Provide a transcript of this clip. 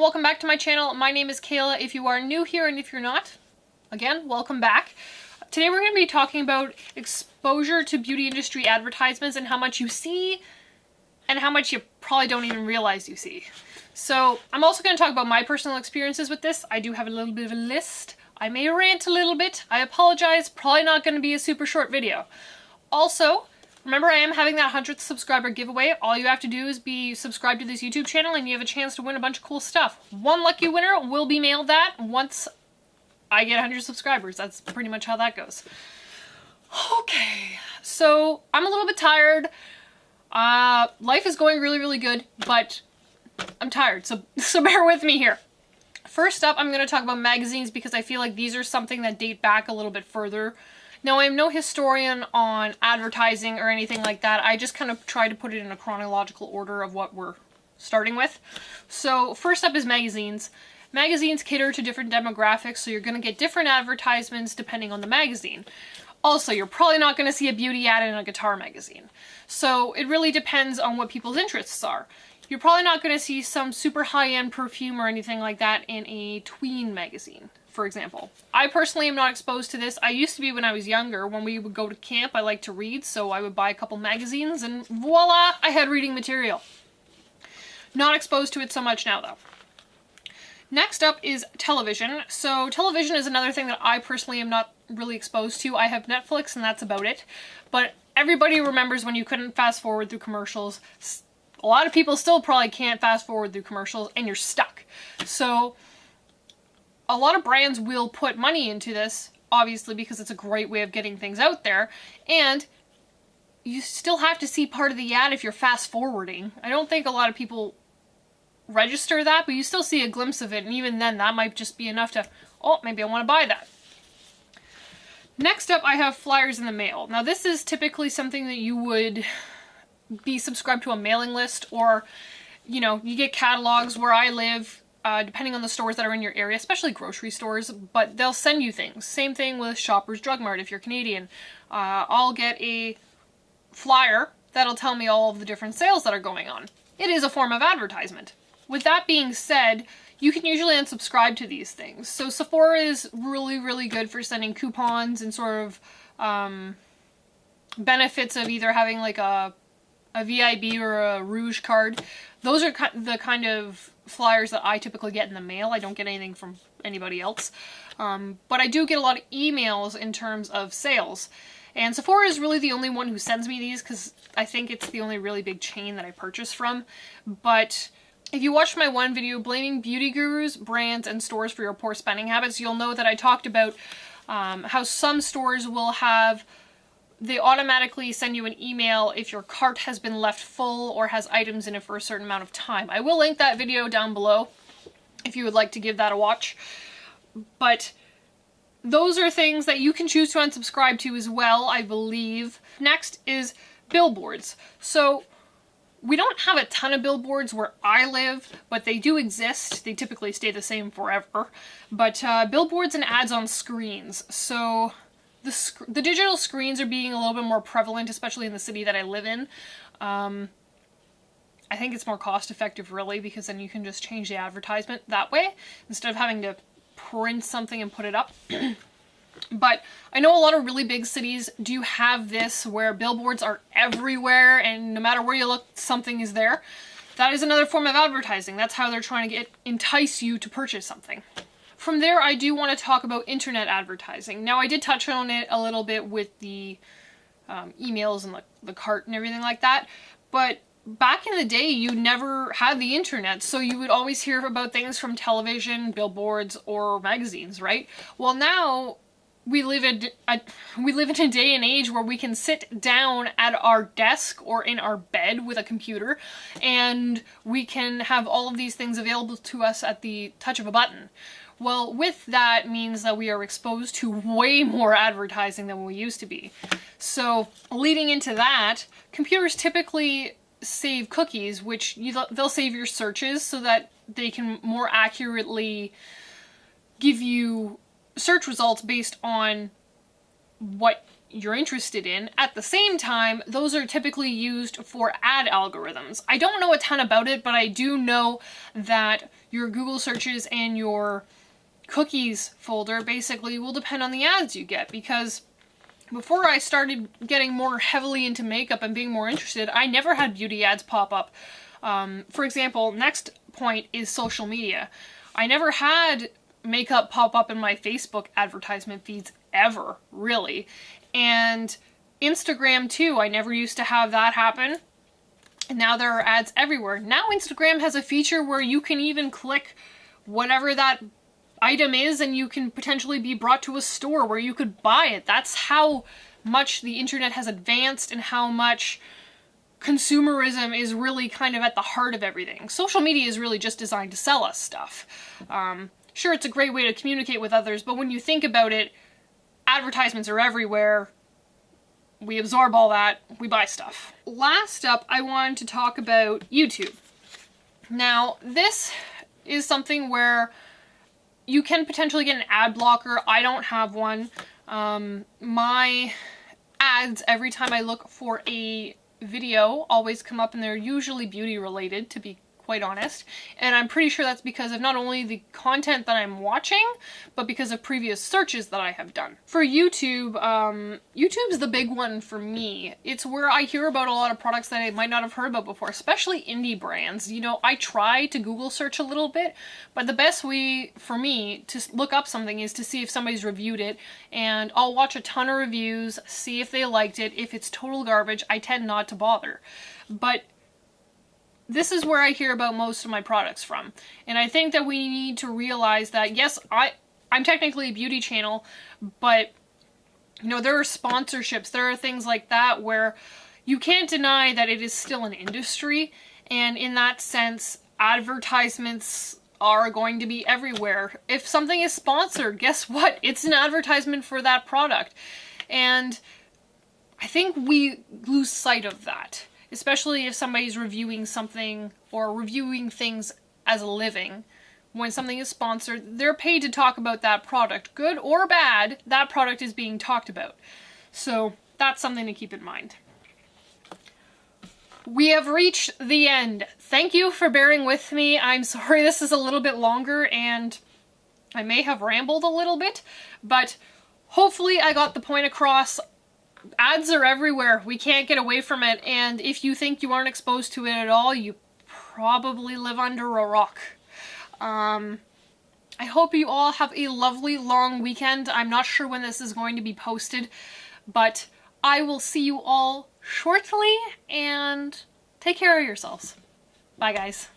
everyone, welcome back to my channel. My name is Kayla if you are new here, and if you're not, again, welcome back. Today we're going to be talking about exposure to beauty industry advertisements and how much you see and how much you probably don't even realize you see. So I'm also going to talk about my personal experiences with this. I do have a little bit of a list. I may rant a little bit. I apologize. Probably not going to be a super short video. Also, remember, I am having that 100th subscriber giveaway. All you have to do is be subscribed to this YouTube channel and you have a chance to win a bunch of cool stuff. One lucky winner will be mailed that once I get 100 subscribers. That's pretty much how that goes. Okay, so I'm a little bit tired. Life is going really, really good, but I'm tired, so bear with me here. First up, I'm going to talk about magazines because I feel like these are something that date back a little bit further. Now, I'm no historian on advertising or anything like that. I just kind of try to put it in a chronological order of what we're starting with. So first up is magazines. Magazines cater to different demographics, so you're going to get different advertisements depending on the magazine. Also, you're probably not going to see a beauty ad in a guitar magazine. So it really depends on what people's interests are. You're probably not going to see some super high-end perfume or anything like that in a tween magazine, for example. I personally am not exposed to this. I used to be when I was younger. When we would go to camp, I liked to read, so I would buy a couple magazines and voila, I had reading material. Not exposed to it so much now, though. Next up is television. So television is another thing that I personally am not really exposed to. I have Netflix and that's about it. But everybody remembers when you couldn't fast forward through commercials. A lot of people still probably can't fast forward through commercials and you're stuck. So a lot of brands will put money into this, obviously, because it's a great way of getting things out there. And you still have to see part of the ad if you're fast forwarding. I don't think a lot of people register that, but you still see a glimpse of it. And even then, that might just be enough to, oh, maybe I want to buy that. Next up, I have flyers in the mail. Now, this is typically something that you would be subscribed to a mailing list, or, you know, you get catalogs. Where I live, depending on the stores that are in your area, especially grocery stores, but they'll send you things. Same thing with Shoppers Drug Mart if you're Canadian. I'll get a flyer that'll tell me all of the different sales that are going on. It is a form of advertisement. With that being said, you can usually unsubscribe to these things. So Sephora is really, really good for sending coupons and sort of benefits of either having like a VIB or a Rouge card. Those are the kind of flyers that I typically get in the mail. I don't get anything from anybody else. But I do get a lot of emails in terms of sales. And Sephora is really the only one who sends me these because I think it's the only really big chain that I purchase from. But if you watched my one video blaming beauty gurus, brands, and stores for your poor spending habits, you'll know that I talked about how some stores will have, they automatically send you an email if your cart has been left full or has items in it for a certain amount of time. I will link that video down below if you would like to give that a watch. But those are things that you can choose to unsubscribe to as well, I believe. Next is billboards. So we don't have a ton of billboards where I live, but they do exist. They typically stay the same forever. But billboards and ads on screens. So the digital screens are being a little bit more prevalent, especially in the city that I live in. I think it's more cost effective, really, because then you can just change the advertisement that way instead of having to print something and put it up. But I know a lot of really big cities do have this where billboards are everywhere and no matter where you look, something is there. That is another form of advertising. That's how they're trying to entice you to purchase something. From there, I do want to talk about internet advertising. Now, I did touch on it a little bit with the emails and the cart and everything like that, but back in the day, you never had the internet, so you would always hear about things from television, billboards, or magazines, right? Well, now we live in a day and age where we can sit down at our desk or in our bed with a computer, and we can have all of these things available to us at the touch of a button. Well, with that means that we are exposed to way more advertising than we used to be. So, leading into that, computers typically save cookies, which they'll save your searches so that they can more accurately give you search results based on what you're interested in. At the same time, those are typically used for ad algorithms. I don't know a ton about it, but I do know that your Google searches and your cookies folder basically will depend on the ads you get, because before I started getting more heavily into makeup and being more interested, I never had beauty ads pop up. For example, next point is social media. I never had makeup pop up in my Facebook advertisement feeds ever, really. And Instagram too, I never used to have that happen. And now there are ads everywhere. Now Instagram has a feature where you can even click whatever that item is and you can potentially be brought to a store where you could buy it. That's how much the internet has advanced and how much consumerism is really kind of at the heart of everything. Social media is really just designed to sell us stuff. Sure, it's a great way to communicate with others, but when you think about it, advertisements are everywhere. We absorb all that, we buy stuff. Last up, I wanted to talk about YouTube. Now, this is something where you can potentially get an ad blocker. I don't have one. My ads, every time I look for a video, always come up and they're usually beauty related, to be quite honest. And I'm pretty sure that's because of not only the content that I'm watching, but because of previous searches that I have done. For YouTube, YouTube's the big one for me. It's where I hear about a lot of products that I might not have heard about before, especially indie brands. You know, I try to Google search a little bit, but the best way for me to look up something is to see if somebody's reviewed it, and I'll watch a ton of reviews, see if they liked it. If it's total garbage, I tend not to bother. But this is where I hear about most of my products from. And I think that we need to realize that, yes, I'm technically a beauty channel, but, you know, there are sponsorships, there are things like that where you can't deny that it is still an industry. And in that sense, advertisements are going to be everywhere. If something is sponsored, guess what? It's an advertisement for that product. And I think we lose sight of that. Especially if somebody's reviewing something or reviewing things as a living. When something is sponsored, they're paid to talk about that product. Good or bad, that product is being talked about. So that's something to keep in mind. We have reached the end. Thank you for bearing with me. I'm sorry this is a little bit longer and I may have rambled a little bit, but hopefully I got the point across. Ads are everywhere. We can't get away from it, and if you think you aren't exposed to it at all, you probably live under a rock. I hope you all have a lovely long weekend. I'm not sure when this is going to be posted, but I will see you all shortly, and take care of yourselves. Bye, guys.